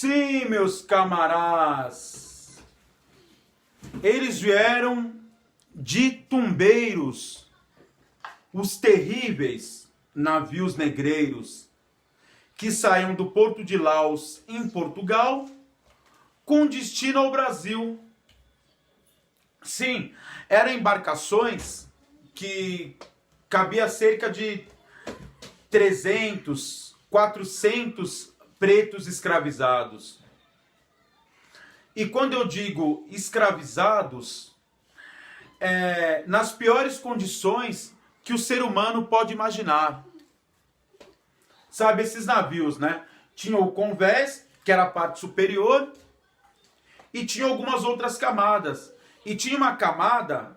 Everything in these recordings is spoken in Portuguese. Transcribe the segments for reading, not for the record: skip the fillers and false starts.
Sim, meus camaradas, eles vieram de Tumbeiros, os terríveis navios negreiros, que saíam do Porto de Laos, em Portugal, com destino ao Brasil. Sim, eram embarcações que cabia cerca de 300, 400 pretos escravizados. E quando eu digo escravizados, nas piores condições que o ser humano pode imaginar. Sabe, esses navios, né? Tinha o convés, que era a parte superior, e tinha algumas outras camadas. E tinha uma camada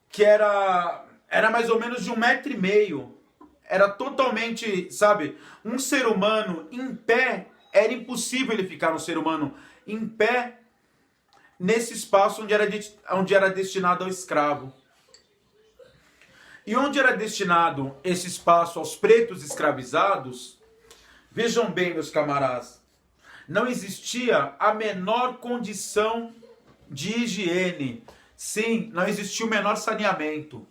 que era mais ou menos de 1,5 m. Era totalmente, sabe, um ser humano em pé, era impossível ele ficar um ser humano em pé nesse espaço onde era destinado ao escravo. E onde era destinado esse espaço aos pretos escravizados, vejam bem, meus camaradas, não existia a menor condição de higiene. Sim, não existia o menor saneamento.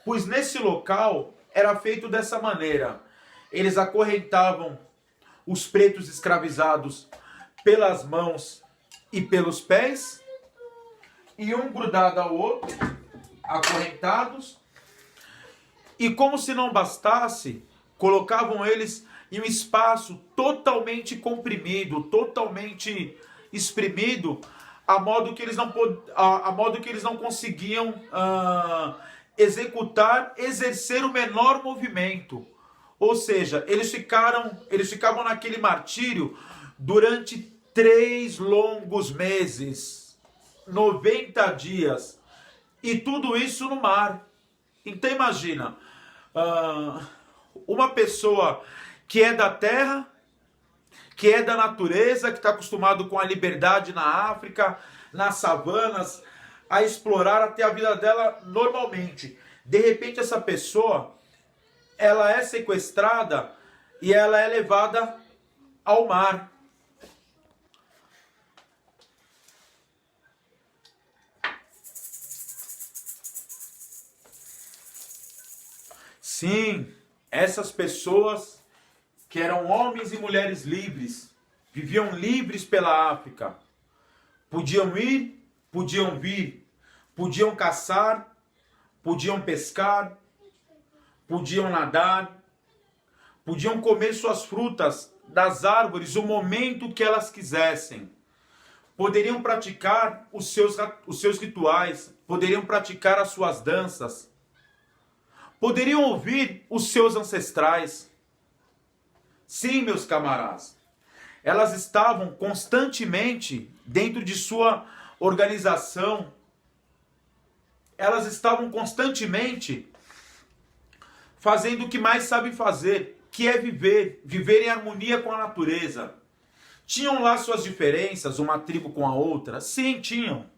Pois nesse local era feito dessa maneira. Eles acorrentavam os pretos escravizados pelas mãos e pelos pés, e um grudado ao outro, acorrentados, e como se não bastasse, colocavam eles em um espaço totalmente comprimido, totalmente espremido, a modo que eles não conseguiam exercer o menor movimento. Ou seja, eles ficavam naquele martírio durante 3 longos meses, 90 dias, e tudo isso no mar. Então imagina, uma pessoa que é da terra, que é da natureza, que está acostumado com a liberdade na África, nas savanas, a explorar até a vida dela normalmente. De repente essa pessoa, ela é sequestrada e ela é levada ao mar. Sim, essas pessoas que eram homens e mulheres livres, viviam livres pela África, podiam ir, podiam vir, podiam caçar, podiam pescar, podiam nadar, podiam comer suas frutas das árvores o momento que elas quisessem, poderiam praticar os seus rituais, poderiam praticar as suas danças, poderiam ouvir os seus ancestrais. Sim, meus camaradas, elas estavam constantemente dentro de sua organização, elas estavam constantemente fazendo o que mais sabem fazer, que é viver em harmonia com a natureza. Tinham lá suas diferenças, uma tribo com a outra? Sim, tinham.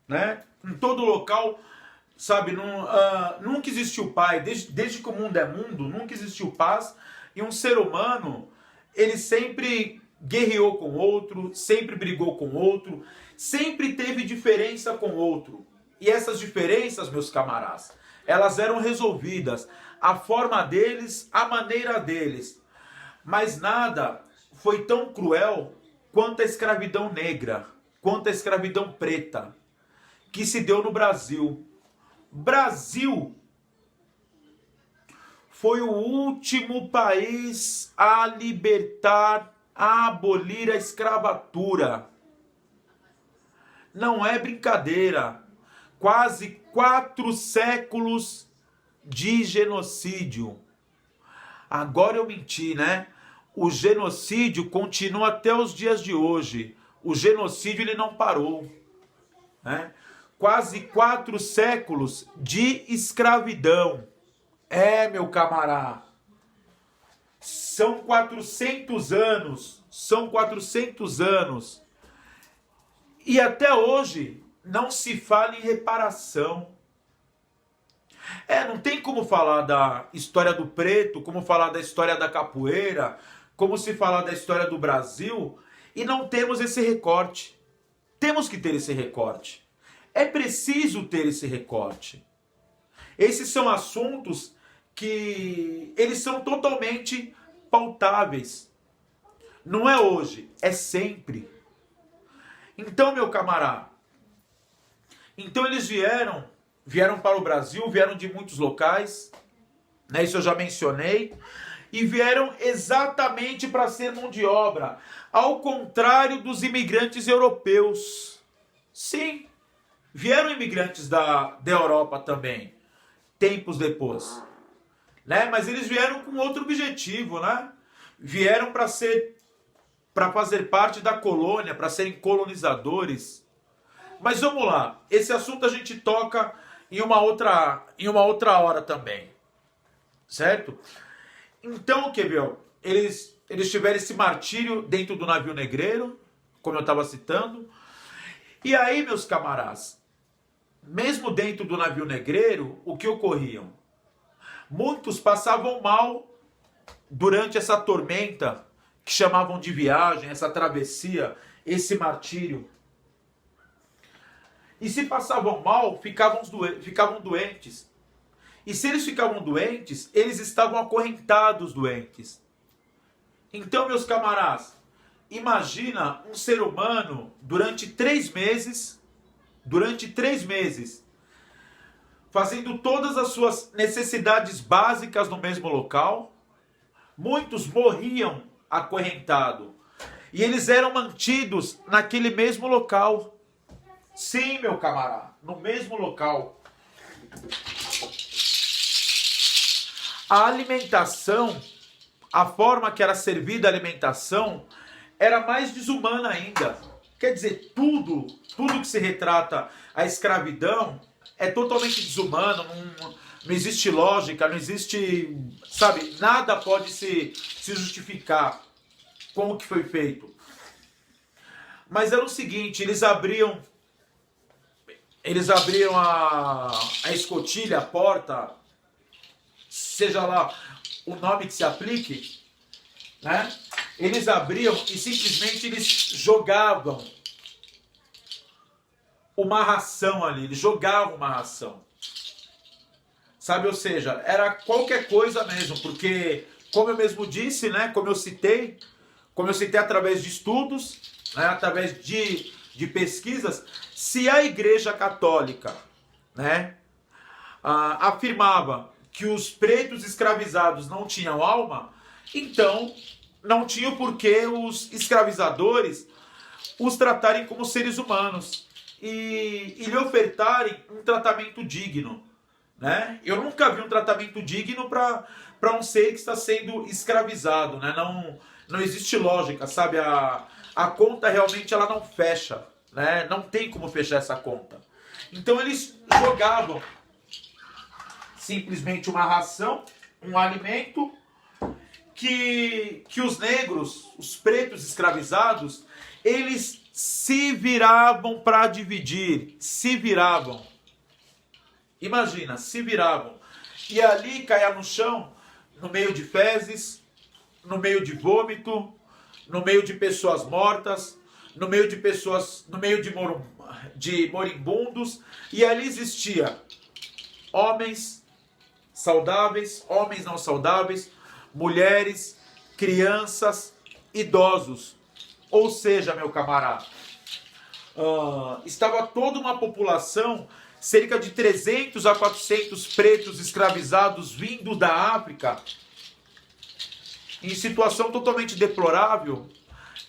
Né? Em todo local, sabe, nunca existiu paz, desde que o mundo é mundo, nunca existiu paz, e um ser humano, ele sempre guerreou com outro, sempre brigou com outro, sempre teve diferença com outro. E essas diferenças, meus camaradas, elas eram resolvidas, a forma deles, a maneira deles. Mas nada foi tão cruel quanto a escravidão negra, quanto a escravidão preta, que se deu no Brasil. Brasil foi o último país a libertar, a abolir a escravatura. Não é brincadeira. Quase 4 séculos de genocídio. Agora eu menti, né? O genocídio continua até os dias de hoje. O genocídio ele não parou, né? Quase 4 séculos de escravidão. Meu camarada. São 400 anos. São 400 anos. E até hoje não se fala em reparação. Não tem como falar da história do preto, como falar da história da capoeira, como se falar da história do Brasil e não temos esse recorte. Temos que ter esse recorte. É preciso ter esse recorte. Esses são assuntos que eles são totalmente pautáveis. Não é hoje, é sempre. Então, meu camarada, então eles vieram para o Brasil, vieram de muitos locais, né, isso eu já mencionei, e vieram exatamente para ser mão de obra, ao contrário dos imigrantes europeus. Sim, vieram imigrantes da Europa também, tempos depois, né? Mas eles vieram com outro objetivo, né? Vieram para fazer parte da colônia, para serem colonizadores. Mas vamos lá, esse assunto a gente toca em uma outra hora também, certo? Então, Quevel, eles tiveram esse martírio dentro do navio negreiro, como eu estava citando. E aí, meus camaradas, mesmo dentro do navio negreiro, o que ocorriam? Muitos passavam mal durante essa tormenta, que chamavam de viagem, essa travessia, esse martírio. E se passavam mal, ficavam doentes. E se eles ficavam doentes, eles estavam acorrentados doentes. Então, meus camaradas, imagina um ser humano durante 3 meses, fazendo todas as suas necessidades básicas no mesmo local. Muitos morriam acorrentados. E eles eram mantidos naquele mesmo local. Sim, meu camarada, no mesmo local. A alimentação, a forma que era servida a alimentação, era mais desumana ainda. Quer dizer, tudo que se retrata a escravidão é totalmente desumano, não existe lógica, não existe, sabe, nada pode se justificar com o que foi feito. Mas era o seguinte, eles abriam a escotilha, a porta, seja lá o nome que se aplique, né? Eles abriam e simplesmente eles jogavam uma ração ali, eles jogavam uma ração. Sabe, ou seja, era qualquer coisa mesmo, porque, como eu mesmo disse, né, como eu citei através de estudos, né, através de pesquisas, se a Igreja Católica, né, afirmava que os pretos escravizados não tinham alma, então não tinha por que os escravizadores os tratarem como seres humanos e lhe ofertarem um tratamento digno, né? Eu nunca vi um tratamento digno para um ser que está sendo escravizado, né? Não existe lógica, sabe? A conta realmente ela não fecha, né? Não tem como fechar essa conta. Então eles jogavam simplesmente uma ração, um alimento que os negros, os pretos escravizados, eles se viravam para dividir, se viravam. Imagina, se viravam. E ali caia no chão, no meio de fezes, no meio de vômito, no meio de pessoas mortas, no meio de moribundos, e ali existia homens saudáveis, homens não saudáveis, mulheres, crianças, idosos. Ou seja, meu camarada, estava toda uma população, cerca de 300 a 400 pretos escravizados vindo da África, em situação totalmente deplorável,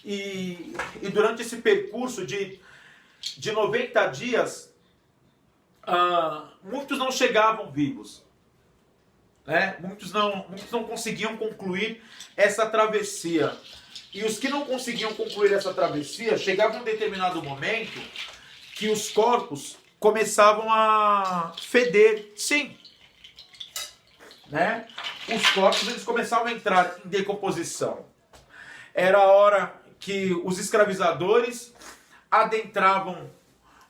e durante esse percurso de 90 dias, muitos não chegavam vivos, né? Muitos não conseguiam concluir essa travessia. E os que não conseguiam concluir essa travessia, chegava um determinado momento que os corpos começavam a feder. Sim, né? Os corpos eles começavam a entrar em decomposição. Era a hora que os escravizadores adentravam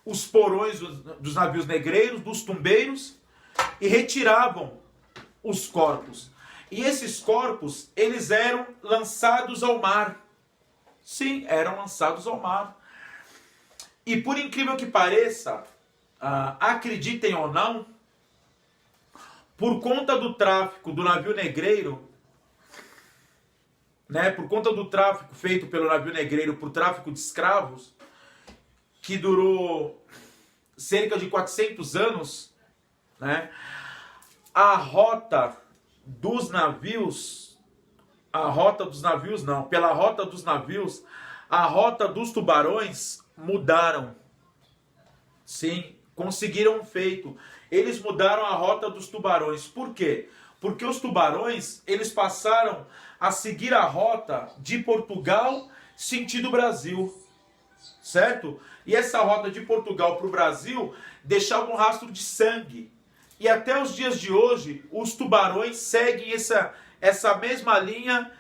os porões dos navios negreiros, dos tumbeiros, e retiravam os corpos. E esses corpos, eles eram lançados ao mar. Sim, eram lançados ao mar. E por incrível que pareça, acreditem ou não, por conta do tráfico do navio negreiro, né, por conta do tráfico feito pelo navio negreiro por tráfico de escravos, que durou cerca de 400 anos, né, a rota dos navios, pela rota dos navios, a rota dos tubarões mudaram. Sim, conseguiram um feito. Eles mudaram a rota dos tubarões. Por quê? Porque os tubarões, eles passaram a seguir a rota de Portugal sentido Brasil. Certo? E essa rota de Portugal para o Brasil deixava um rastro de sangue. E até os dias de hoje, os tubarões seguem essa mesma linha,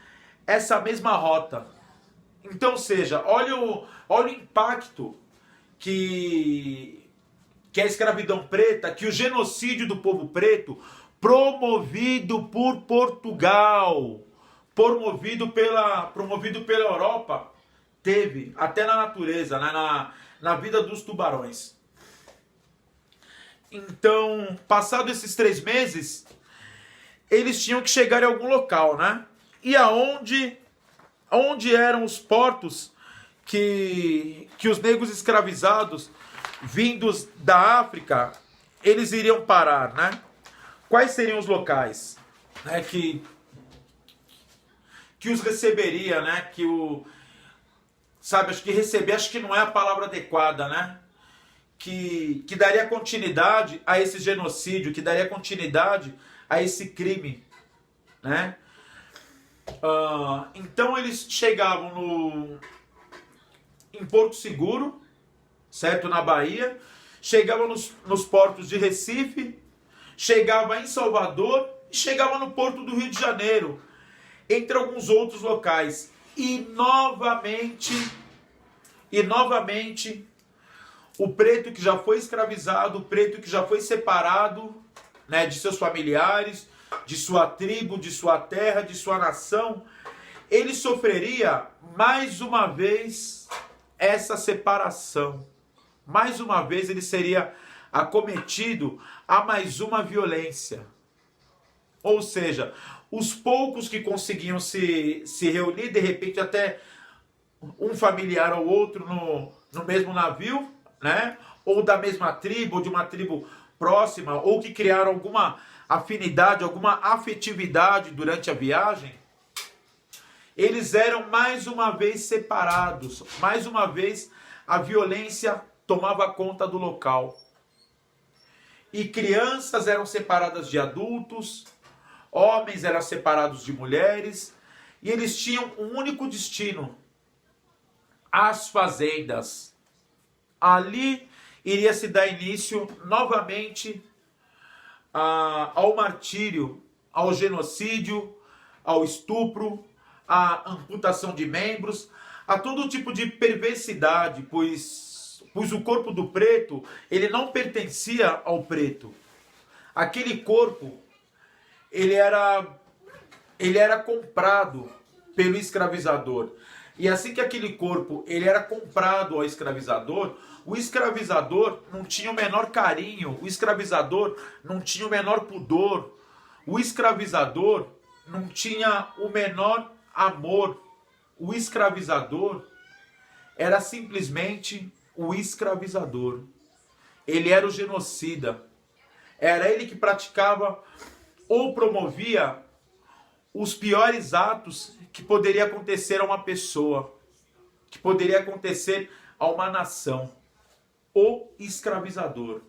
essa mesma rota. Então, ou seja, olha o impacto que a escravidão preta, que o genocídio do povo preto, promovido por Portugal, promovido pela Europa, teve, até na natureza, né, na vida dos tubarões. Então, passados esses 3 meses, eles tinham que chegar em algum local, né? E onde eram os portos que os negros escravizados vindos da África, eles iriam parar, né? Quais seriam os locais, né, que os receberia, né? Acho que receber, acho que não é a palavra adequada, né? Que daria continuidade a esse genocídio, que daria continuidade a esse crime, né? Então eles chegavam em Porto Seguro, certo? Na Bahia, chegavam nos portos de Recife, chegava em Salvador e chegava no porto do Rio de Janeiro, entre alguns outros locais. E novamente, o preto que já foi escravizado, o preto que já foi separado, né, de seus familiares, de sua tribo, de sua terra, de sua nação, ele sofreria mais uma vez essa separação. Mais uma vez ele seria acometido a mais uma violência. Ou seja, os poucos que conseguiam se reunir, de repente até um familiar ou outro no mesmo navio, né? Ou da mesma tribo, ou de uma tribo próxima, ou que criaram alguma afinidade, alguma afetividade durante a viagem, eles eram mais uma vez separados. Mais uma vez a violência tomava conta do local. E crianças eram separadas de adultos, homens eram separados de mulheres, e eles tinham um único destino: as fazendas. Ali iria se dar início novamente ao martírio, ao genocídio, ao estupro, à amputação de membros, a todo tipo de perversidade, pois o corpo do preto, ele não pertencia ao preto. Aquele corpo, ele era comprado pelo escravizador. E assim que aquele corpo ele era comprado ao escravizador, o escravizador não tinha o menor carinho, o escravizador não tinha o menor pudor, o escravizador não tinha o menor amor. O escravizador era simplesmente o escravizador. Ele era o genocida. Era ele que praticava ou promovia os piores atos que poderia acontecer a uma pessoa, que poderia acontecer a uma nação. O escravizador.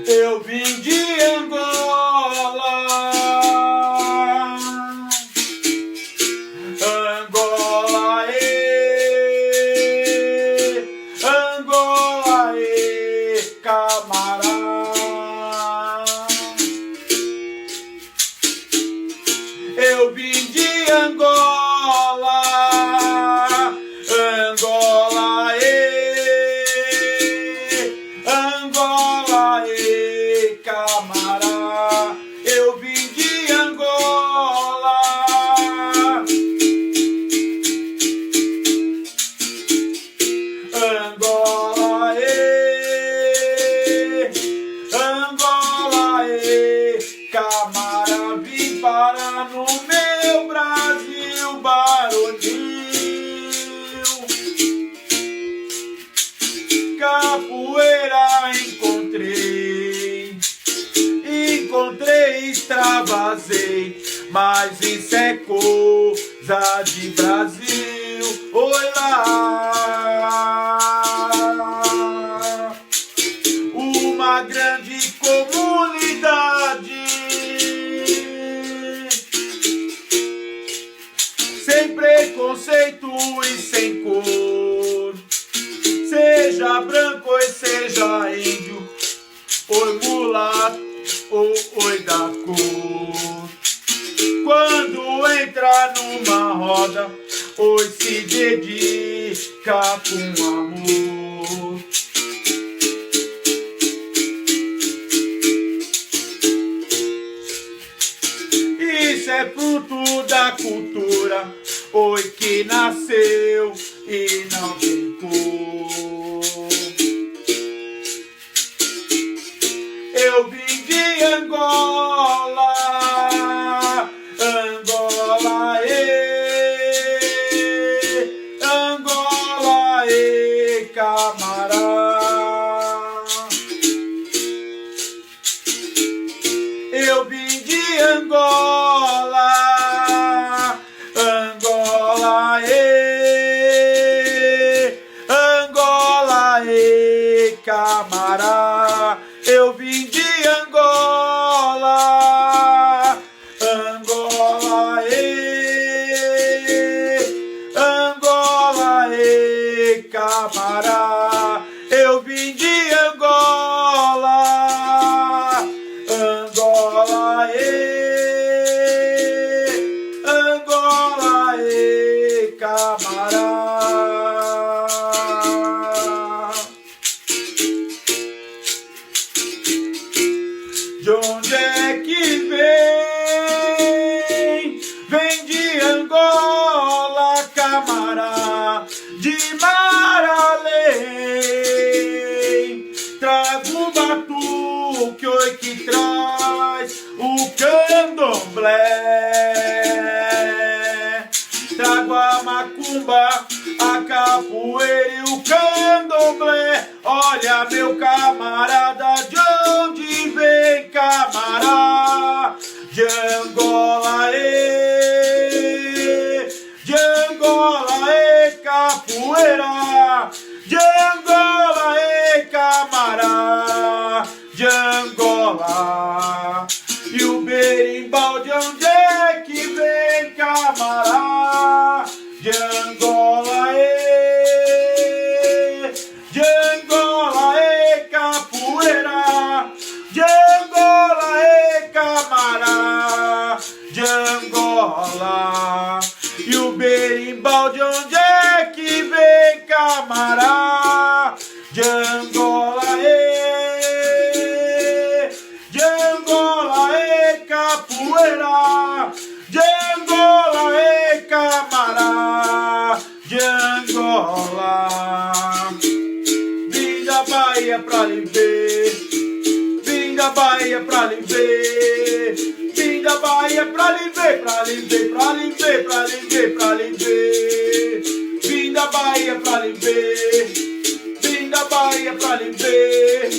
Eu vim de Angola, Angola, Angola, camarada. Eu vim de Angola, Angola, Angola, camarada. Eu vim de Angola, Angola, Angola, camarada. Vim parar no meu Brasil baronil, capoeira encontrei, extravasei, mas isso é coisa de Brasil. Oi lá, uma grande comunidade, sem preconceito e sem cor, seja branco ou seja índio, oi mulato, oi da cor. Quando entra numa roda, oi se dedica com amor. Isso é fruto da cultura, oi que nasceu e não tem cor. Eu vim de Angola, Angola, Angola, camarada. Eu vim de Angola, Angola, Angola, camarada. Eu vim de Angola, Angola, Angola, camarada. Eu vim de Angola, Angola, Angola, camarada. De onde é que vem? Vem de Angola, camarada, de mar além. Trago um batuque, oi que traz o candomblé. Trago a macumba, a capoeira e o candomblé. Olha meu camarada, de onde vem camarada? De Angola, capoeira. De Angola, camarada, de Angola. E o berimbau de onde é que vem camarada? De Angola, de Angola, capoeira. De Angola, camarada, de Angola. E o berimbau de onde é que vem camarada? De Angola, de Angola, capoeira. De Angola, camarada, de Angola. Vim da Bahia pra lhe ver, vim da Bahia pra lhe ver, vim da Bahia pra lhe ver, pra lhe ver, pra lhe ver, pra lhe ver, pra lhe ver. Vim da Bahia pra lhe ver, vim da Bahia pra lhe ver,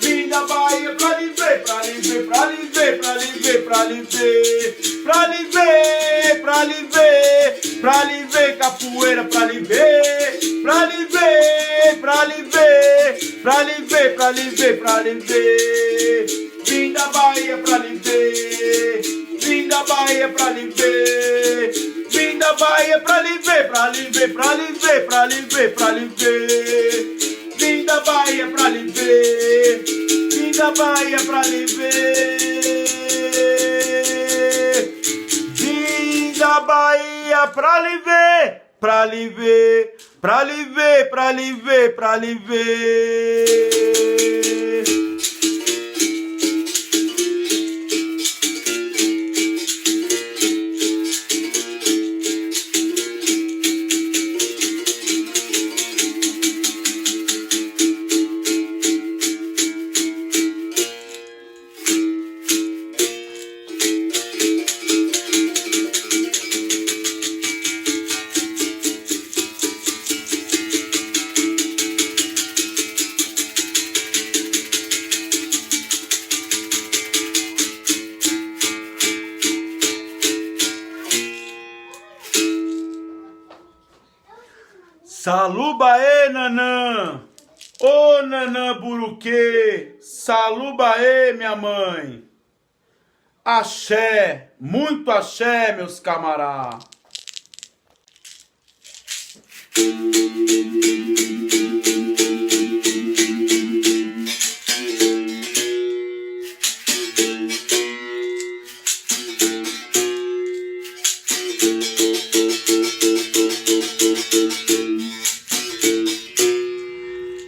vim da Bahia pra lhe ver, pra lhe ver, pra lhe ver, pra lhe ver, pra lhe ver, pra lhe ver, pra lhe ver, pra lhe ver capoeira, pra lhe ver, pra lhe ver, pra lhe ver, pra lhe ver, pra lhe ver, pra lhe ver. Vim da Bahia pra lhe ver, vim da Bahia pra lhe ver, vim da Bahia pra lhe ver, pra lhe ver, pra lhe ver, pra lhe ver, pra lhe ver. Vim da Bahia pra lhe ver, vim da Bahia pra lhe ver, vim da Bahia pra lhe ver, pra lhe ver, pra lhe ver, pra lhe ver, pra lhe ver. Salubaê, Nanã, ô Nanã Buruquê, salubaê, minha mãe. Axé, muito axé, meus camará.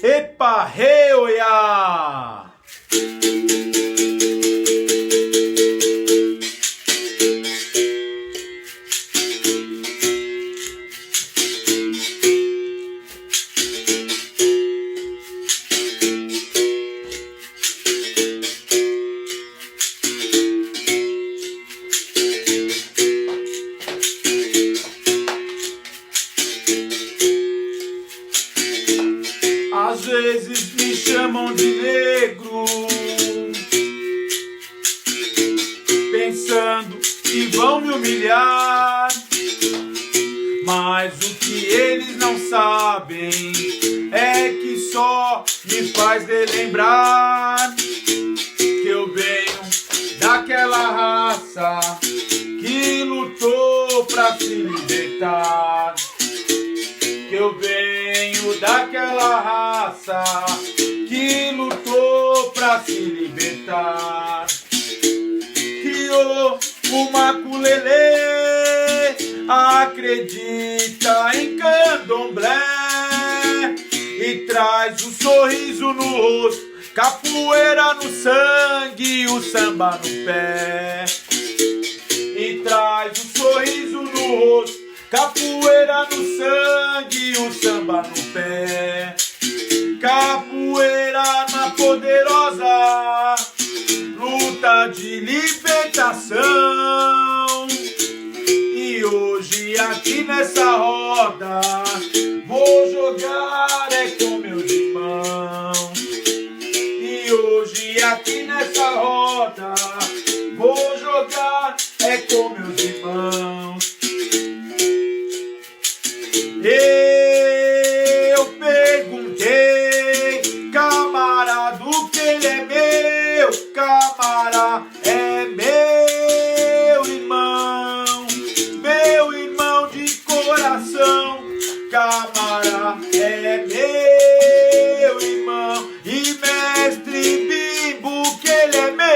Epa, rei, oiá! Às vezes me chamam de negro, pensando que vão me humilhar, mas o que eles não sabem é que só me faz relembrar que eu venho daquela raça que lutou pra se libertar. Que eu venho daquela raça que lutou pra se libertar. Que o maculelê acredita em candomblé e traz um sorriso no rosto, capoeira no sangue e o samba no pé. E traz um sorriso no rosto, capoeira no sangue e o samba no pé. Capoeira na poderosa luta de libertação. E hoje aqui nessa roda vou jogar é com meus irmãos. E hoje aqui nessa roda vou jogar é com meus irmãos. Eu perguntei, camarada, o que ele é meu, camarada, é meu irmão de coração, camarada, é meu irmão, e mestre Bimbo, que ele é meu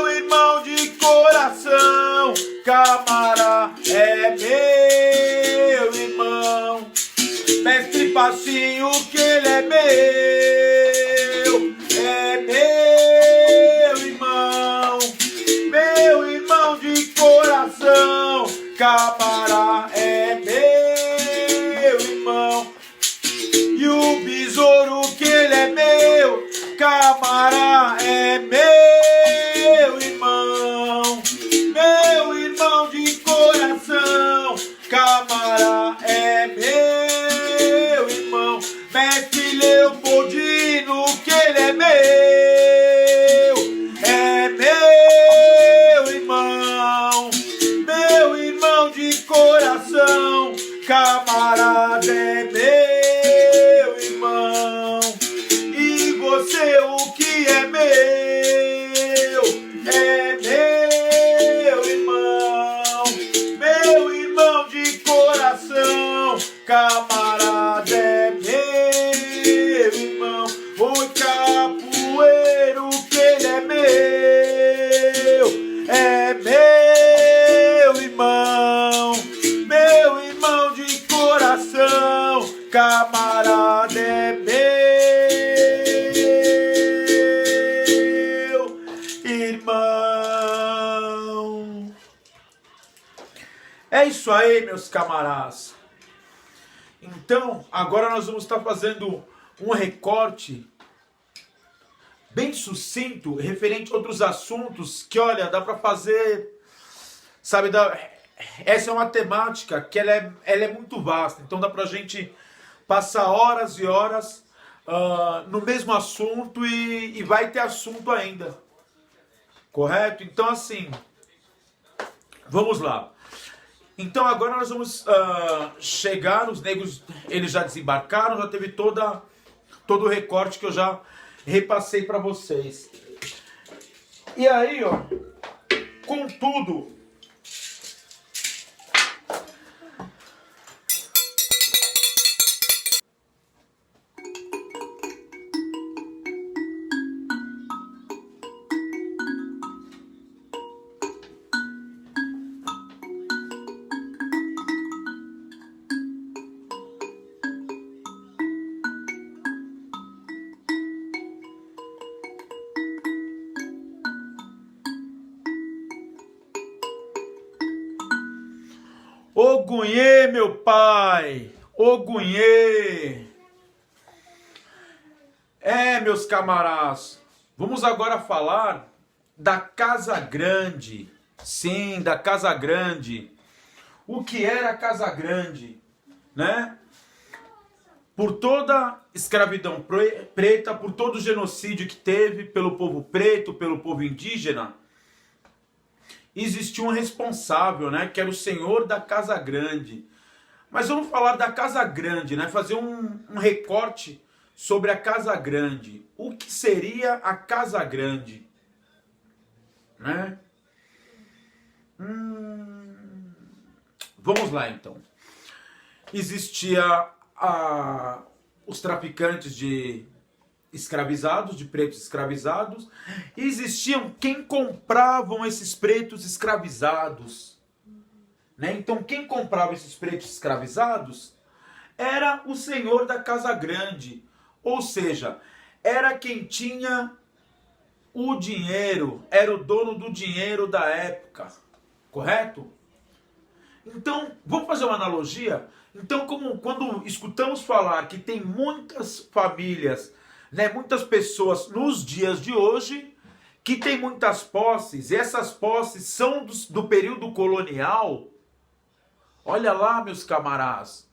irmão de coração, camará, é meu irmão. Mestre Passinho, que ele é meu irmão de coração, camará, é meu irmão. E o besouro, que ele é meu, camará, é meu irmão de coração, camará, é meu irmão. Mestre Leopoldino, que ele é meu irmão de coração, camarada é meu irmão, e você o que é meu meu irmão de coração, camarada é meu irmão, oi capoeiro que ele é meu irmão de coração, camarada é meu irmão. É isso aí, meus camaradas. Então, agora nós vamos estar fazendo um recorte bem sucinto, referente a outros assuntos que, olha, dá para fazer, sabe, essa é uma temática que ela é muito vasta, então dá pra gente passar horas e horas no mesmo assunto e vai ter assunto ainda, correto? Então, assim, vamos lá. Então agora nós vamos chegar, os negros, eles já desembarcaram, já teve todo o recorte que eu já repassei para vocês. E aí, ó, contudo, Ogunhê, meu pai, Ogunhê. Meus camaradas, vamos agora falar da Casa Grande. Sim, da Casa Grande. O que era a Casa Grande, né? Por toda a escravidão preta, por todo o genocídio que teve pelo povo preto, pelo povo indígena, existia um responsável, né, que era o senhor da Casa Grande. Mas vamos falar da Casa Grande, né, fazer um recorte sobre a Casa Grande. O que seria a Casa Grande? Né? Vamos lá, então. Existia os traficantes de escravizados, de pretos escravizados, e existiam quem compravam esses pretos escravizados, né? Então quem comprava esses pretos escravizados era o senhor da Casa Grande, ou seja, era quem tinha o dinheiro, era o dono do dinheiro da época, correto? Então, vamos fazer uma analogia? Então, como quando escutamos falar que tem muitas famílias, né, muitas pessoas nos dias de hoje que tem muitas posses, e essas posses são do período colonial. Olha lá, meus camaradas,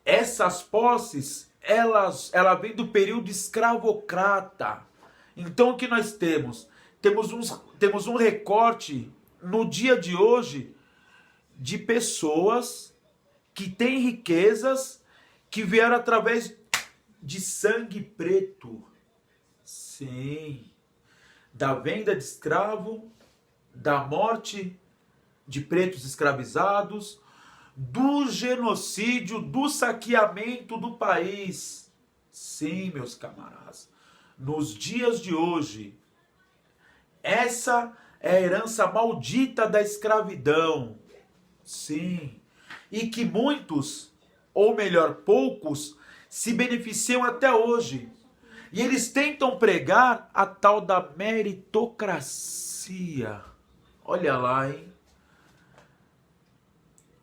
essas posses, ela vem do período escravocrata. Então o que nós temos? Temos um recorte no dia de hoje de pessoas que têm riquezas que vieram através de sangue preto. Sim. Da venda de escravo, da morte de pretos escravizados, do genocídio, do saqueamento do país. Sim, meus camaradas. Nos dias de hoje, essa é a herança maldita da escravidão. Sim. E que muitos, ou melhor, poucos, se beneficiam até hoje. E eles tentam pregar a tal da meritocracia. Olha lá, hein?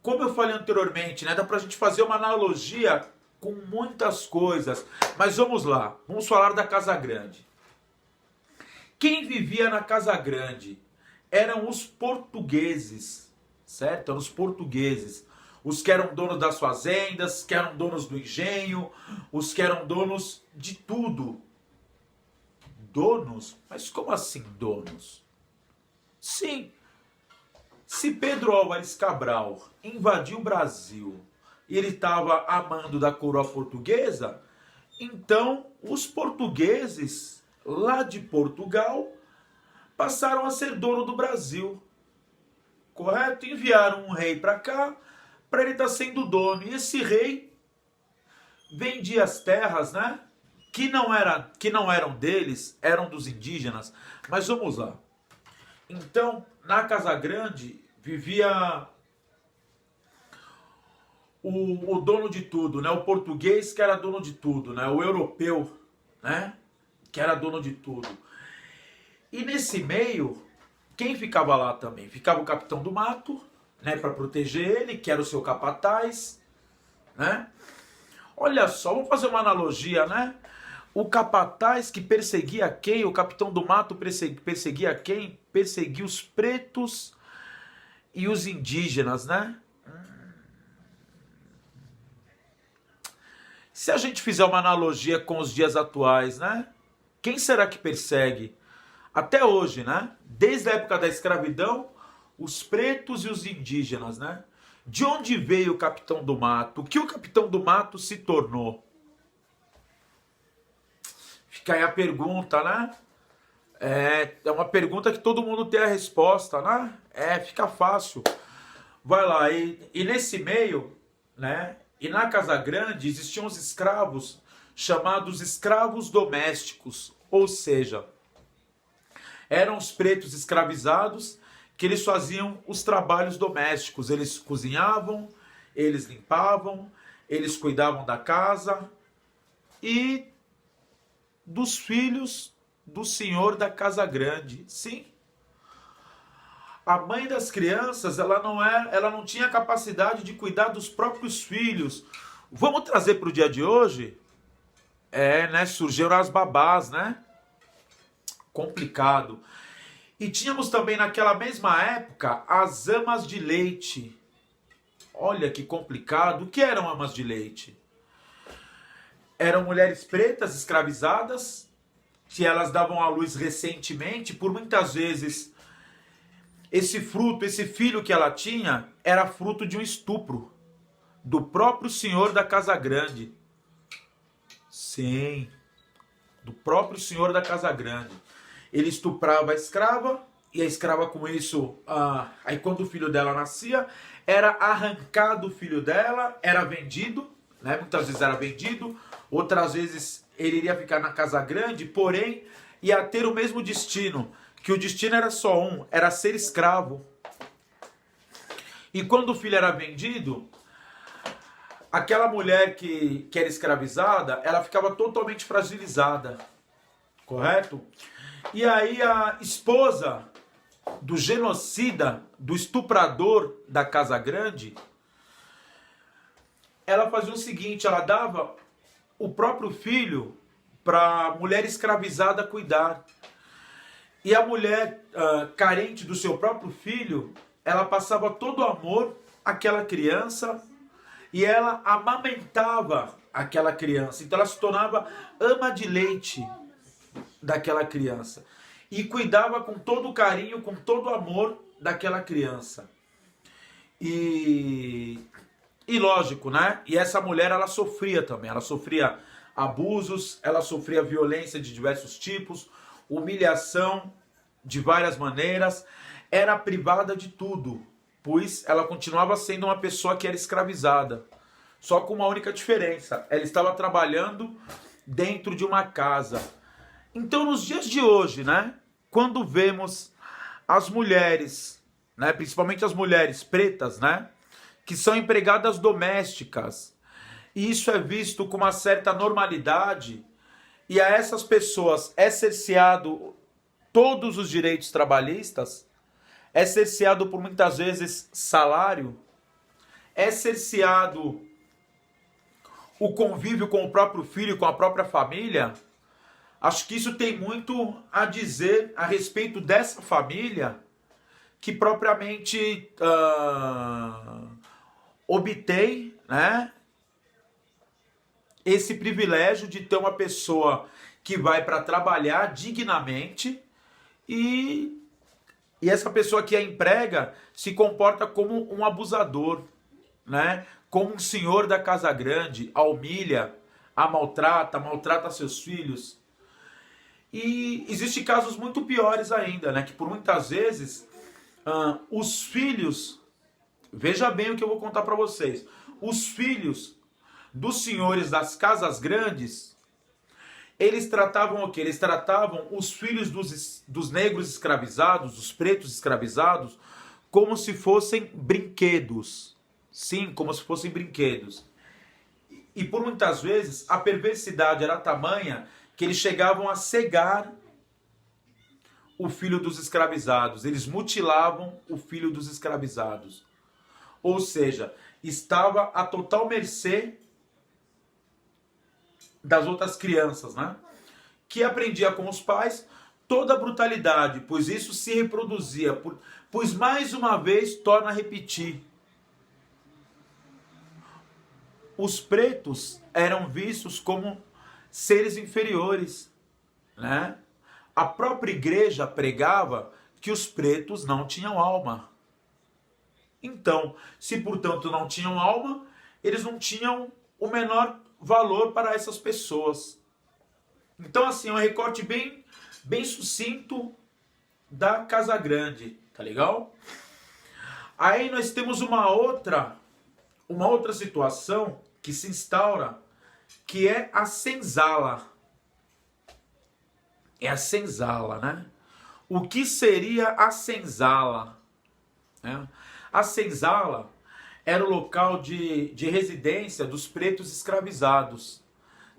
Como eu falei anteriormente, né? Dá pra gente fazer uma analogia com muitas coisas. Mas vamos lá. Vamos falar da Casa Grande. Quem vivia na Casa Grande eram os portugueses, certo? Eram os portugueses. Os que eram donos das fazendas, que eram donos do engenho, os que eram donos de tudo. Donos? Mas como assim donos? Sim. Se Pedro Álvares Cabral invadiu o Brasil e ele estava amando da coroa portuguesa, então os portugueses lá de Portugal passaram a ser dono do Brasil, correto? Enviaram um rei para cá, para ele estar sendo dono, e esse rei vendia as terras, né? Que não eram deles, eram dos indígenas. Mas vamos lá. Então, na Casa Grande vivia o dono de tudo, né? O português que era dono de tudo, né? O europeu, né? Que era dono de tudo. E nesse meio, quem ficava lá também? Ficava o capitão do mato, né? Para proteger ele, que era o seu capataz, né? Olha só, vamos fazer uma analogia, né? O capataz que perseguia quem? O capitão do mato perseguia quem? Perseguia os pretos e os indígenas, né? Se a gente fizer uma analogia com os dias atuais, né? Quem será que persegue? Até hoje, né? Desde a época da escravidão, os pretos e os indígenas, né? De onde veio o capitão do mato? O que o capitão do mato se tornou? Fica aí a pergunta, né? É uma pergunta que todo mundo tem a resposta, né? Fica fácil. Vai lá, e nesse meio, né? E na Casa Grande existiam os escravos chamados escravos domésticos, ou seja, eram os pretos escravizados que eles faziam os trabalhos domésticos. Eles cozinhavam, eles limpavam, eles cuidavam da casa e dos filhos do senhor da Casa Grande. Sim. A mãe das crianças, ela não tinha capacidade de cuidar dos próprios filhos. Vamos trazer para o dia de hoje? Né? Surgiram as babás, né? Complicado. E tínhamos também naquela mesma época as amas de leite. Olha que complicado. O que eram amas de leite? Eram mulheres pretas escravizadas, que elas davam à luz recentemente, por muitas vezes esse filho que ela tinha, era fruto de um estupro do próprio senhor da Casa Grande. Sim, do próprio senhor da Casa Grande. Ele estuprava a escrava, e a escrava com isso, aí quando o filho dela nascia, era arrancado o filho dela, era vendido, né? Muitas vezes era vendido, outras vezes ele iria ficar na Casa Grande, porém ia ter o mesmo destino, que o destino era só um, era ser escravo. E quando o filho era vendido, aquela mulher que era escravizada, ela ficava totalmente fragilizada, correto? E aí a esposa do genocida, do estuprador da Casa Grande, ela fazia o seguinte, ela dava o próprio filho para a mulher escravizada cuidar. E a mulher carente do seu próprio filho, ela passava todo o amor àquela criança e ela amamentava aquela criança. Então ela se tornava ama de leite daquela criança. E cuidava com todo o carinho, com todo o amor daquela criança. E lógico, né? E essa mulher, ela sofria também. Ela sofria abusos, ela sofria violência de diversos tipos, humilhação de várias maneiras, era privada de tudo, pois ela continuava sendo uma pessoa que era escravizada, só com uma única diferença, ela estava trabalhando dentro de uma casa. Então nos dias de hoje, né, quando vemos as mulheres, né, principalmente as mulheres pretas, né, que são empregadas domésticas, e isso é visto com uma certa normalidade, e a essas pessoas é cerceado todos os direitos trabalhistas, é cerceado por muitas vezes salário, é cerceado o convívio com o próprio filho, com a própria família. Acho que isso tem muito a dizer a respeito dessa família que propriamente obtém, né, esse privilégio de ter uma pessoa que vai para trabalhar dignamente e essa pessoa que a emprega se comporta como um abusador. né, como um senhor da casa grande, a humilha, a maltrata seus filhos. E existem casos muito piores ainda, né, que por muitas vezes os filhos, veja bem o que eu vou contar para vocês, os filhos dos senhores das casas grandes, eles tratavam o quê? Eles tratavam os filhos dos negros escravizados, dos pretos escravizados, como se fossem brinquedos. Sim, como se fossem brinquedos. E por muitas vezes a perversidade era tamanha que eles chegavam a cegar o filho dos escravizados. Eles mutilavam o filho dos escravizados. Ou seja, estava à total mercê das outras crianças, né? Que aprendia com os pais toda a brutalidade, pois isso se reproduzia, pois mais uma vez torna a repetir. Os pretos eram vistos como seres inferiores, né? A própria igreja pregava que os pretos não tinham alma. Então, se portanto não tinham alma, eles não tinham o menor valor para essas pessoas. Então, assim, é um recorte bem sucinto da Casa Grande, tá legal? Aí nós temos uma outra situação que se instaura, que é a senzala. É a senzala, né? O que seria a senzala? A senzala era o local de residência dos pretos escravizados.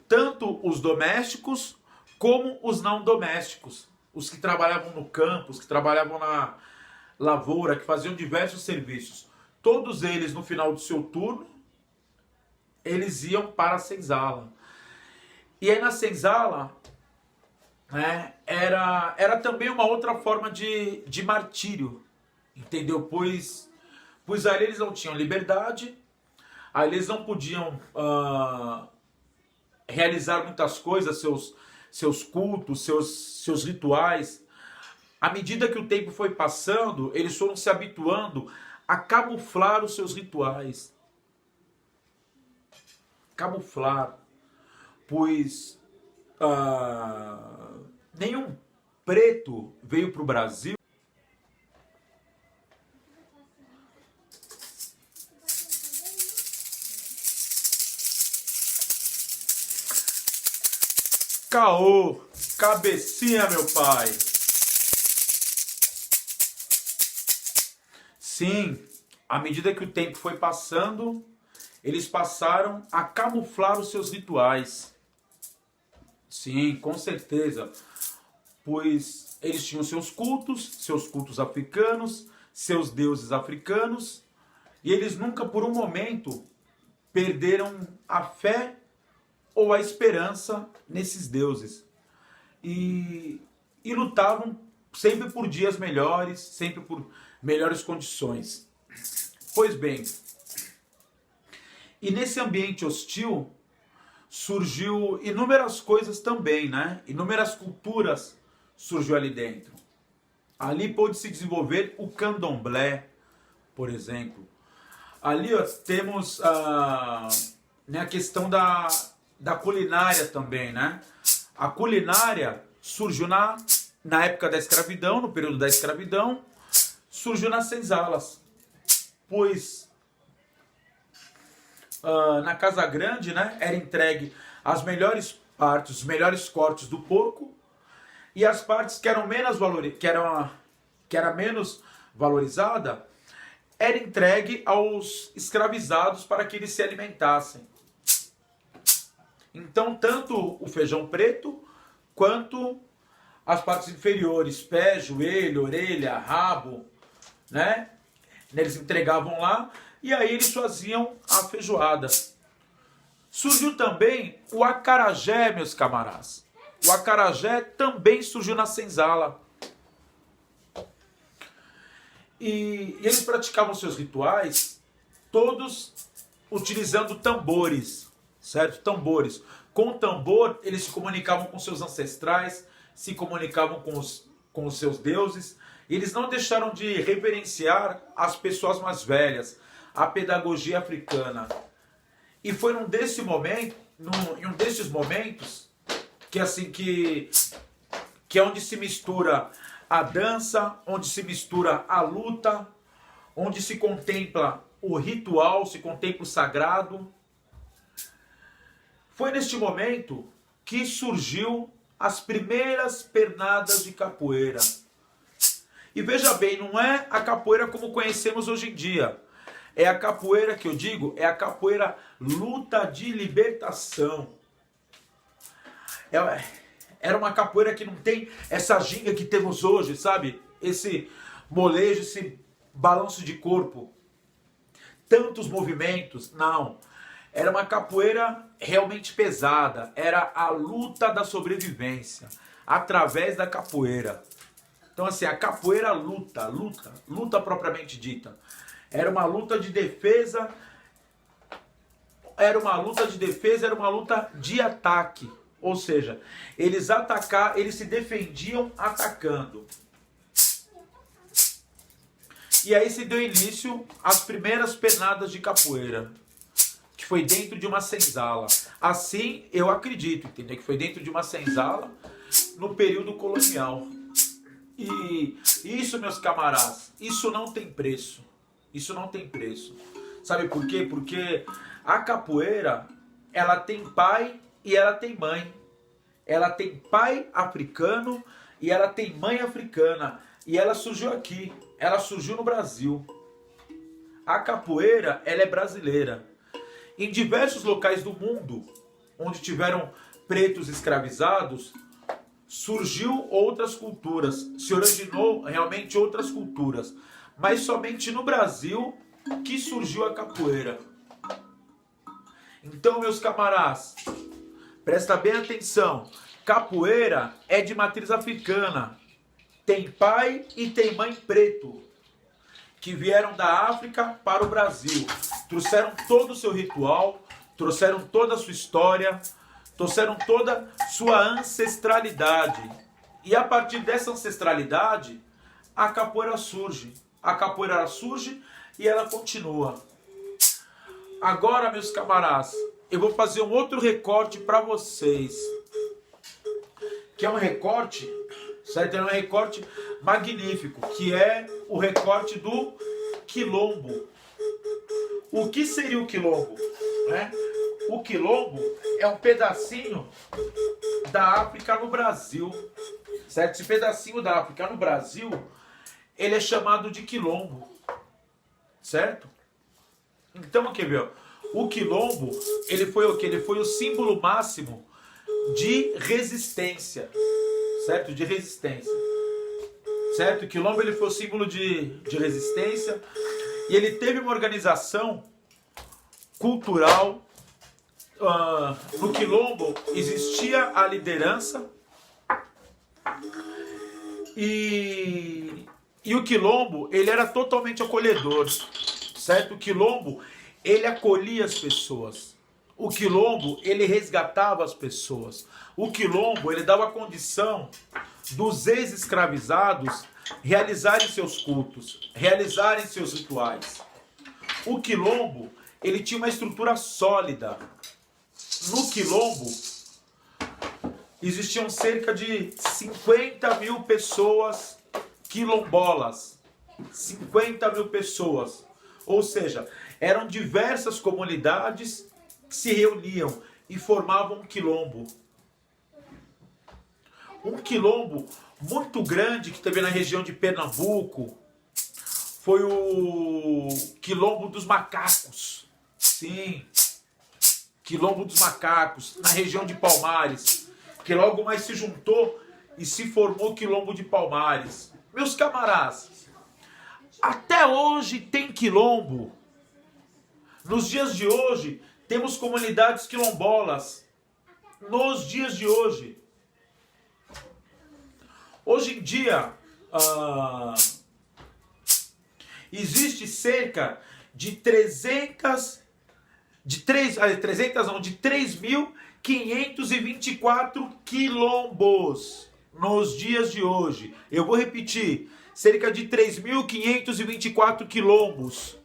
Tanto os domésticos como os não domésticos. Os que trabalhavam no campo, os que trabalhavam na lavoura, que faziam diversos serviços. Todos eles, no final do seu turno, eles iam para a senzala. E aí na senzala, né, era também uma outra forma de martírio. Entendeu? Pois ali eles não tinham liberdade, aí eles não podiam realizar muitas coisas, seus cultos, seus rituais. À medida que o tempo foi passando, eles foram se habituando a camuflar os seus rituais. Camuflar. Pois nenhum preto veio para o Brasil caô, cabecinha, meu pai. Sim, à medida que o tempo foi passando, eles passaram a camuflar os seus rituais. Sim, com certeza. Pois eles tinham seus cultos africanos, seus deuses africanos, e eles nunca por um momento perderam a fé ou a esperança nesses deuses. E lutavam sempre por dias melhores, sempre por melhores condições. Pois bem, e nesse ambiente hostil surgiu inúmeras coisas também, né? Inúmeras culturas surgiu ali dentro. Ali pôde se desenvolver o candomblé, por exemplo. Ali temos né, a questão da culinária também, né? A culinária surgiu na época da escravidão, no período da escravidão, surgiu nas senzalas. Pois na Casa Grande, né, era entregue as melhores partes, os melhores cortes do porco, e as partes que eram menos que era menos valorizada, era entregue aos escravizados para que eles se alimentassem. Então, tanto o feijão preto, quanto as partes inferiores, pé, joelho, orelha, rabo, né? Eles entregavam lá e aí eles faziam a feijoada. Surgiu também o acarajé, meus camaradas. O acarajé também surgiu na senzala. E eles praticavam seus rituais, todos utilizando tambores. Certo? Tambores. Com o tambor, eles se comunicavam com seus ancestrais, se comunicavam com os seus deuses. Eles não deixaram de reverenciar as pessoas mais velhas, a pedagogia africana. E foi em um desses momentos que assim que é onde se mistura a dança, onde se mistura a luta, onde se contempla o ritual, se contempla o sagrado. Foi neste momento que surgiu as primeiras pernadas de capoeira. E veja bem, não é a capoeira como conhecemos hoje em dia. É a capoeira que eu digo, é a capoeira luta de libertação. Era uma capoeira que não tem essa ginga que temos hoje, sabe? Esse molejo, esse balanço de corpo. Tantos movimentos, não. Era uma capoeira realmente pesada. Era a luta da sobrevivência, através da capoeira. Então assim, a capoeira luta propriamente dita. Era uma luta de defesa, era uma luta de ataque. Ou seja, eles se defendiam atacando. E aí se deu início às primeiras penadas de capoeira, que foi dentro de uma senzala. Assim, eu acredito, entendeu? Que foi dentro de uma senzala no período colonial. E isso, meus camaradas, isso não tem preço. Isso não tem preço. Sabe por quê? Porque a capoeira, ela tem pai e ela tem mãe. Ela tem pai africano e ela tem mãe africana. E ela surgiu aqui. Ela surgiu no Brasil. A capoeira, ela é brasileira. Em diversos locais do mundo, onde tiveram pretos escravizados, surgiu outras culturas. Se originou realmente outras culturas. Mas somente no Brasil que surgiu a capoeira. Então, meus camaradas, presta bem atenção. Capoeira é de matriz africana. Tem pai e tem mãe preto, que vieram da África para o Brasil. Trouxeram todo o seu ritual, trouxeram toda a sua história, trouxeram toda a sua ancestralidade. E a partir dessa ancestralidade, a capoeira surge. A capoeira surge e ela continua. Agora, meus camaradas, eu vou fazer um outro recorte para vocês. Que é um recorte, certo? É um recorte magnífico, que é o recorte do quilombo. O que seria o quilombo? O quilombo é um pedacinho da África no Brasil, certo? Esse pedacinho da África no Brasil, ele é chamado de quilombo, certo? Então, quer ver? O quilombo, ele foi o quê? Ele foi o símbolo máximo de resistência, certo? De resistência, certo? O quilombo, ele foi o símbolo de resistência e ele teve uma organização cultural. No quilombo existia a liderança e o quilombo, ele era totalmente acolhedor, certo? O quilombo, ele acolhia as pessoas. O quilombo, ele resgatava as pessoas. O quilombo, ele dava condição dos ex-escravizados realizarem seus cultos, realizarem seus rituais. O quilombo, ele tinha uma estrutura sólida. No quilombo, existiam cerca de 50 mil pessoas quilombolas. 50 mil pessoas. Ou seja, eram diversas comunidades que se reuniam e formavam um quilombo. Um quilombo muito grande que teve na região de Pernambuco foi o Quilombo dos Macacos. Sim, Quilombo dos Macacos, na região de Palmares, que logo mais se juntou e se formou o Quilombo de Palmares. Meus camaradas, até hoje tem quilombo. Nos dias de hoje, temos comunidades quilombolas. Nos dias de hoje. Hoje em dia, existe cerca de 3.524 quilombos nos dias de hoje. Eu vou repetir, cerca de 3.524 quilombos.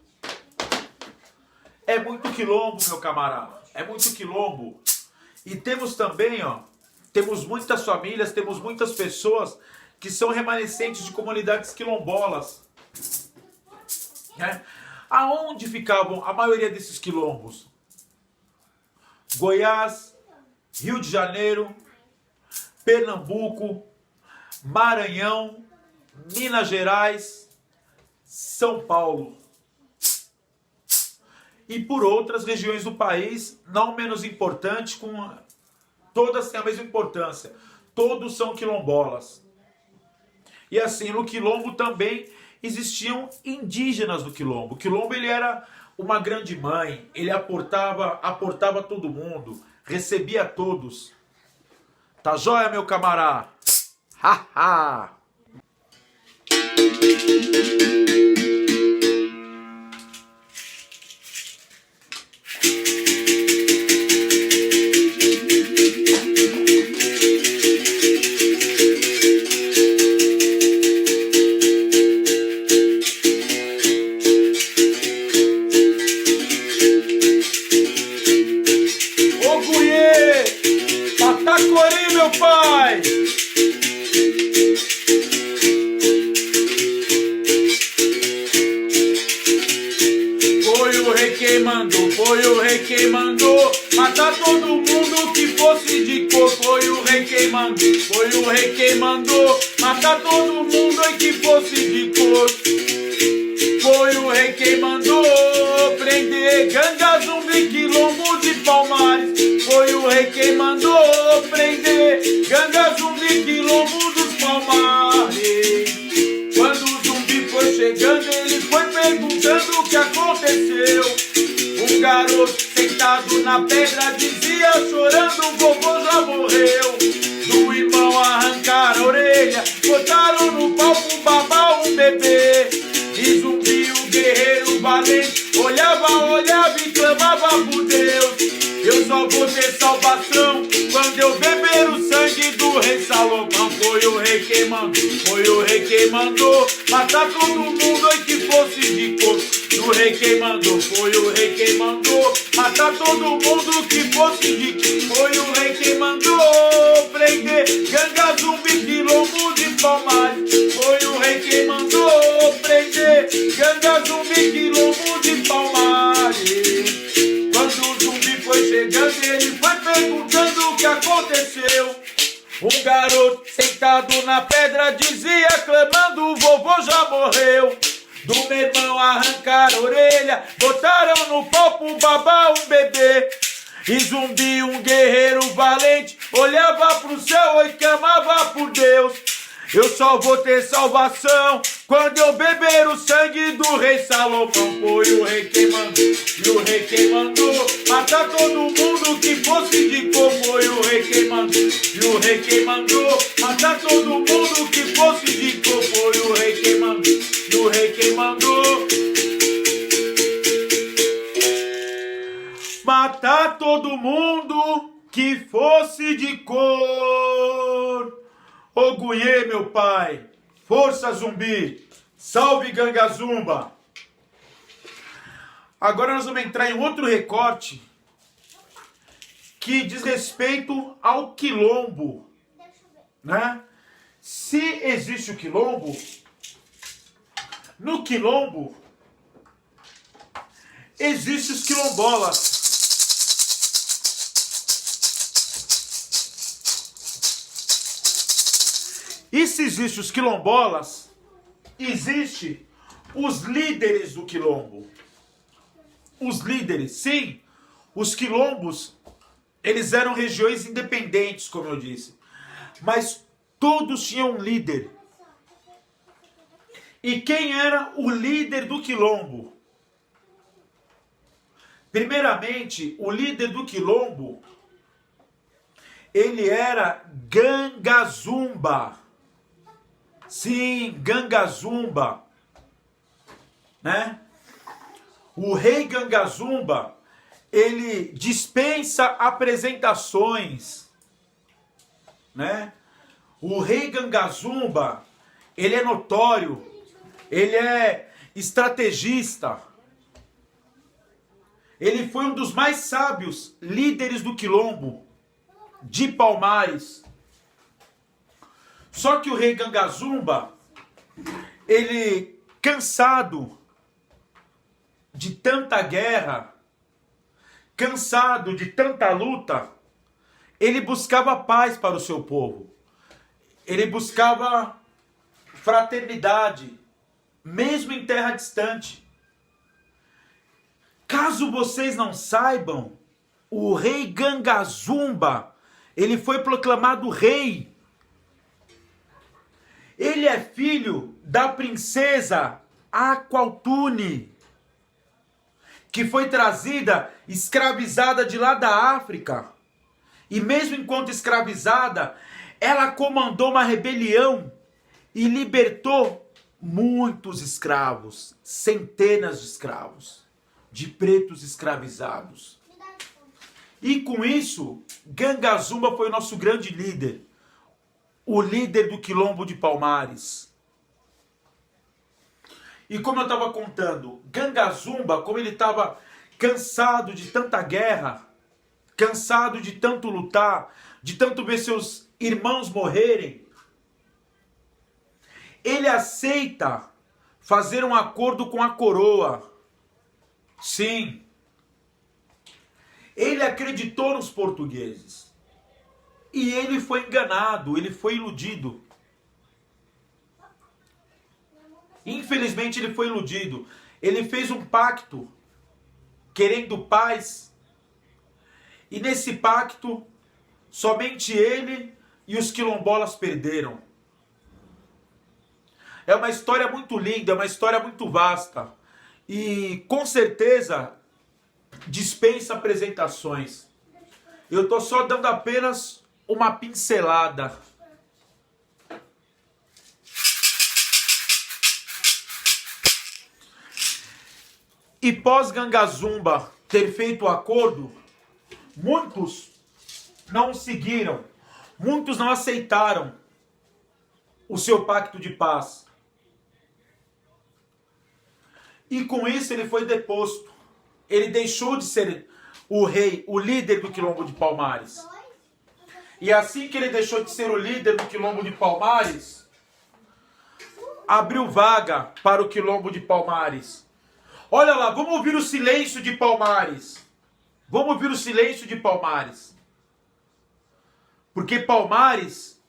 É muito quilombo, meu camarada. É muito quilombo. E temos também, ó, temos muitas famílias, temos muitas pessoas que são remanescentes de comunidades quilombolas. Né? Aonde ficavam a maioria desses quilombos? Goiás, Rio de Janeiro, Pernambuco, Maranhão, Minas Gerais, São Paulo. E por outras regiões do país, não menos importantes, todas têm a mesma importância. Todos são quilombolas. E assim, no quilombo também existiam indígenas no quilombo. O quilombo ele era uma grande mãe, ele aportava todo mundo, recebia todos. Tá joia, meu camará? Ha, ha! Patacorim, meu pai! Foi o rei quem mandou matar todo mundo que fosse de cor. Foi o rei quem mandou matar todo mundo que fosse de cor. Foi o rei quem mandou prender Ganga, Zumbi, Quilombo de Palmares. Foi o rei quem mandou prender Ganga, Zumbi, Quilombo dos Palmares. Quando o zumbi foi chegando, ele foi perguntando o que aconteceu. Um garoto sentado na pedra dizia chorando: vovô já morreu. Do irmão arrancaram a orelha, botaram no palco babar um bebê. E Zumbi, o guerreiro valente, olhava e clamava por Deus. Eu só vou ter salvação quando eu beber o sangue do rei Salomão. Foi o rei quem mandou matar todo mundo que fosse de cor. O rei quem mandou, foi o rei quem mandou matar todo mundo que fosse de cor. Foi o rei quem mandou prender Ganga, Zumbi, Quilombo de Palmares. Foi o rei quem mandou prender Ganga, Zumbi, Quilombo de Palmares. Quando o zumbi foi chegando, ele foi perguntando o que aconteceu. Um garoto sentado na pedra dizia clamando: vovô já morreu. Do meu irmão arrancaram a orelha, botaram no copo babar um bebê. E Zumbi, um guerreiro valente, olhava pro céu e clamava por Deus. Eu só vou ter salvação quando eu beber o sangue do rei Salomão. Foi o rei quem mandou, e o rei quem mandou matar todo mundo que fosse de cor. Foi o rei quem mandou, e o rei quem mandou matar todo mundo que fosse de cor. Foi o rei quem mandou, e o rei quem mandou matar todo mundo que fosse de cor. Oguiê, meu pai, força Zumbi, salve Gangazumba. Agora nós vamos entrar em outro recorte que diz respeito ao quilombo, né? Se existe o quilombo, no quilombo existem os quilombolas. E se existem os quilombolas, existem os líderes do quilombo. Os líderes, sim, os quilombos, eles eram regiões independentes, como eu disse. Mas todos tinham um líder. E quem era o líder do quilombo? Primeiramente, o líder do quilombo, ele era Gangazumba. Sim, Gangazumba, né? O rei Gangazumba, ele dispensa apresentações, né? O rei Gangazumba, ele é notório, ele é estrategista, Ele foi um dos mais sábios líderes do quilombo de Palmares. Só que o rei Gangazumba, ele, cansado de tanta guerra, cansado de tanta luta, ele buscava paz para o seu povo. Ele buscava fraternidade, mesmo em terra distante. Caso vocês não saibam, o rei Gangazumba, ele foi proclamado rei. Ele é filho da princesa Aqualtune, que foi trazida escravizada de lá da África. E mesmo enquanto escravizada, ela comandou uma rebelião e libertou muitos escravos, centenas de escravos, de pretos escravizados. E com isso, Gangazumba foi o nosso grande líder, o líder do quilombo de Palmares. E como eu estava contando, Gangazumba, como ele estava cansado de tanta guerra, cansado de tanto lutar, de tanto ver seus irmãos morrerem, ele aceita fazer um acordo com a coroa. Sim. Ele acreditou nos portugueses. E ele foi enganado, ele foi iludido. Infelizmente ele foi iludido. Ele fez um pacto, querendo paz. E nesse pacto, somente ele e os quilombolas perderam. É uma história muito linda, é uma história muito vasta. E com certeza dispensa apresentações. Eu estou só dando apenas uma pincelada. E pós Gangazumba ter feito o acordo, muitos não seguiram, muitos não aceitaram o seu pacto de paz. E com isso ele foi deposto. Ele deixou de ser o rei, o líder do quilombo de Palmares. E assim que ele deixou de ser o líder do quilombo de Palmares, abriu vaga para o quilombo de Palmares. Olha lá, vamos ouvir o silêncio de Palmares. Vamos ouvir o silêncio de Palmares. Porque Palmares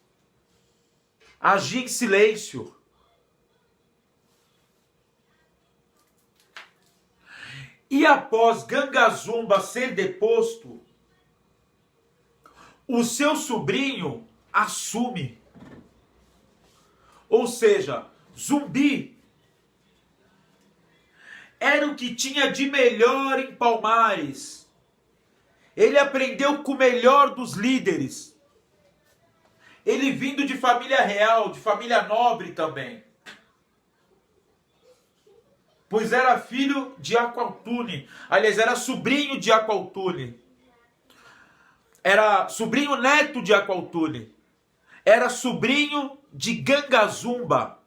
agia em silêncio. E após Gangazumba ser deposto, o seu sobrinho assume. Ou seja, Zumbi era o que tinha de melhor em Palmares. Ele aprendeu com o melhor dos líderes. Ele vindo de família real, de família nobre também. Pois era filho de Aqualtune. Aliás, era sobrinho de Aqualtune. Era sobrinho neto de Aqualtune. Era sobrinho de Gangazumba.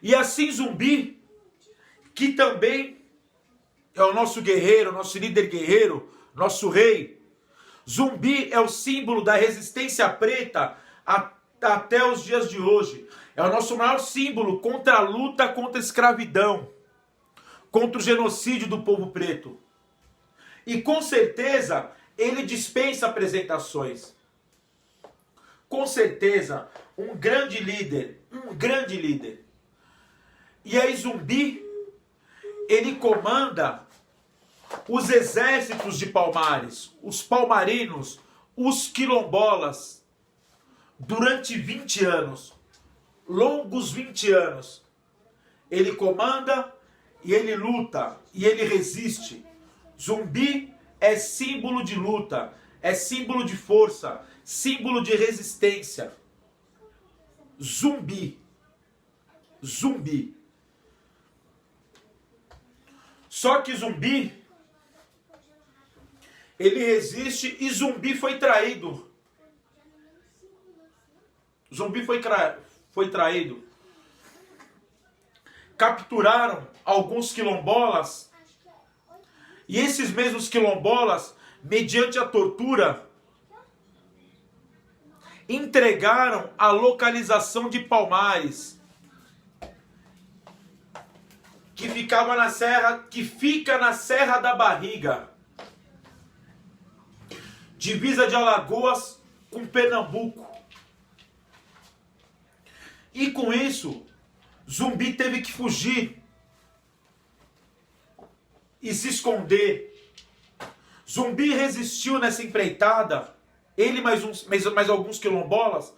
E assim Zumbi, que também é o nosso guerreiro, nosso líder guerreiro, nosso rei. Zumbi é o símbolo da resistência preta até os dias de hoje. É o nosso maior símbolo contra a luta contra a escravidão, contra o genocídio do povo preto. E com certeza ele dispensa apresentações. Com certeza, um grande líder, E aí Zumbi, ele comanda os exércitos de Palmares, os palmarinos, os quilombolas, durante 20 anos. Longos 20 anos. Ele comanda e ele luta e ele resiste. Zumbi é símbolo de luta, é símbolo de força, símbolo de resistência. Zumbi. Só que Zumbi, ele resiste e Zumbi foi traído. Zumbi foi traído. Capturaram alguns quilombolas E esses mesmos quilombolas, mediante a tortura, entregaram a localização de Palmares, que ficava na serra, que fica na Serra da Barriga, divisa de Alagoas com Pernambuco. E com isso, Zumbi teve que fugir e se esconder. Zumbi resistiu nessa empreitada, ele mais alguns quilombolas,